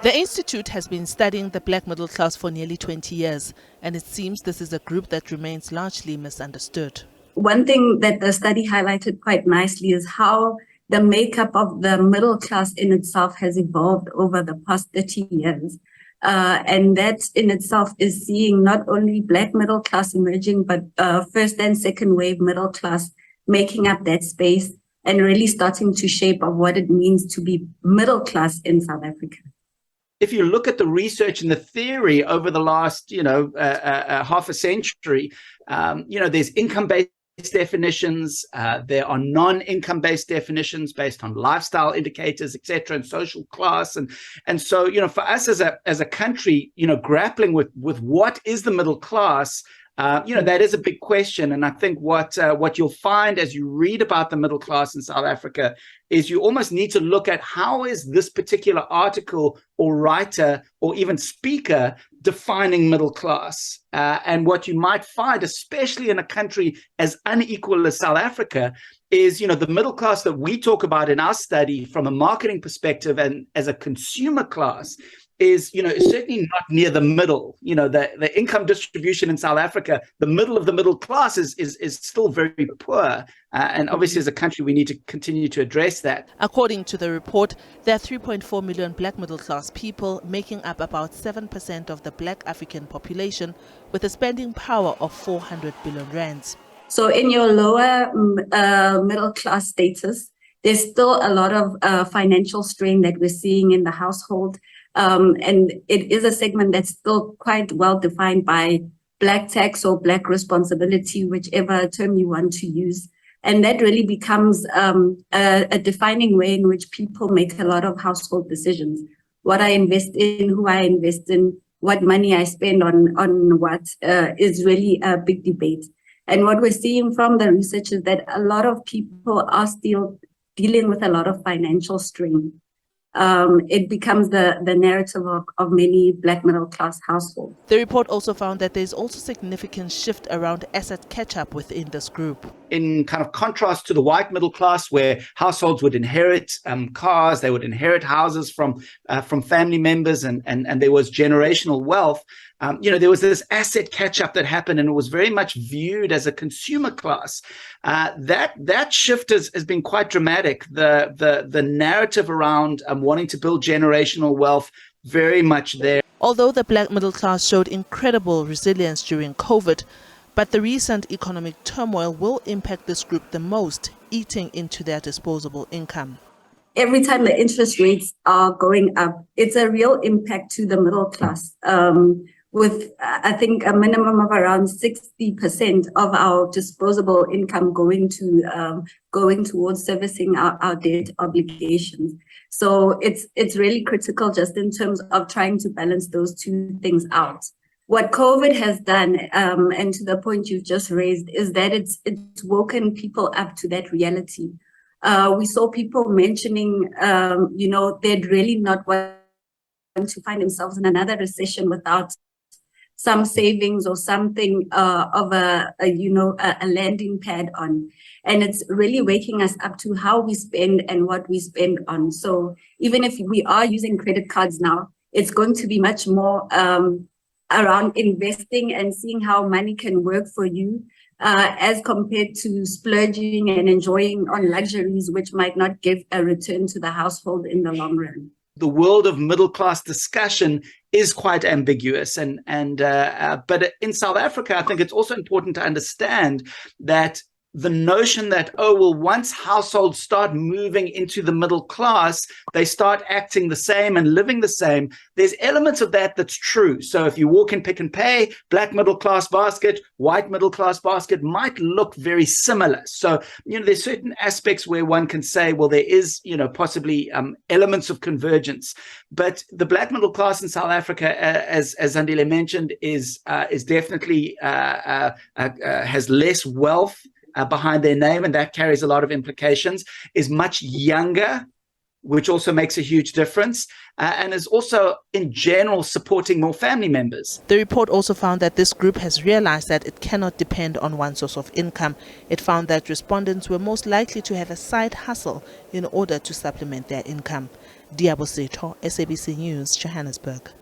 The institute has been studying the black middle class for nearly 20 years, and it seems this is a group that remains largely misunderstood. One thing that the study highlighted quite nicely is how the makeup of the middle class in itself has evolved over the past 30 years. And that in itself is seeing not only black middle class emerging, but first and second wave middle class making up that space and really starting to shape of what it means to be middle class in South Africa. If you look at the research and the theory over the last, half a century, there's income-based definitions, there are non-income based definitions based on lifestyle indicators, etc., and social class, and so for us as a country, grappling with what is the middle class, that is a big question. And I think what you'll find as you read about the middle class in South Africa is you almost need to look at how is this particular article or writer or even speaker defining middle class. And what you might find, especially in a country as unequal as South Africa, is, the middle class that we talk about in our study from a marketing perspective and as a consumer class is certainly not near the middle. The income distribution in South Africa, the middle of the middle class is still very poor. And obviously, as a country, we need to continue to address that. According to the report, there are 3.4 million black middle class people, making up about 7% of the black African population, with a spending power of 400 billion rands. So in your lower middle class status, there's still a lot of financial strain that we're seeing in the household. And it is a segment that's still quite well defined by black tax or black responsibility, whichever term you want to use. And that really becomes a defining way in which people make a lot of household decisions. What I invest in, who I invest in, what money I spend on what is really a big debate. And what we're seeing from the research is that a lot of people are still dealing with a lot of financial strain. It becomes the narrative of many black middle class households. The report also found that there's also significant shift around asset catch-up within this group. In kind of contrast to the white middle class, where households would inherit cars, they would inherit houses from family members, and there was generational wealth. There was this asset catch-up that happened, and it was very much viewed as a consumer class. That shift has been quite dramatic. The narrative around wanting to build generational wealth, very much there. Although the black middle class showed incredible resilience during COVID, but the recent economic turmoil will impact this group the most, eating into their disposable income. Every time the interest rates are going up, it's a real impact to the middle class. With, I think, a minimum of around 60% of our disposable income going towards servicing our debt obligations. So it's really critical just in terms of trying to balance those two things out. What COVID has done, and to the point you've just raised, is that it's woken people up to that reality. We saw people mentioning, they'd really not want to find themselves in another recession without some savings or something of a landing pad on. And it's really waking us up to how we spend and what we spend on. So even if we are using credit cards now, it's going to be much more around investing and seeing how money can work for you as compared to splurging and enjoying on luxuries, which might not give a return to the household in the long run. The world of middle class discussion is quite ambiguous, but in South Africa, I think it's also important to understand that the notion that, once households start moving into the middle class, they start acting the same and living the same. There's elements of that that's true. So if you walk in Pick n Pay, black middle class basket, white middle class basket might look very similar. So, there's certain aspects where one can say, well, there is, possibly elements of convergence. But the black middle class in South Africa, as Zandile mentioned, is definitely has less wealth behind their name, and that carries a lot of implications, is much younger, which also makes a huge difference, and is also, in general, supporting more family members. The report also found that this group has realized that it cannot depend on one source of income. It found that respondents were most likely to have a side hustle in order to supplement their income. Diabo Seto, SABC News, Johannesburg.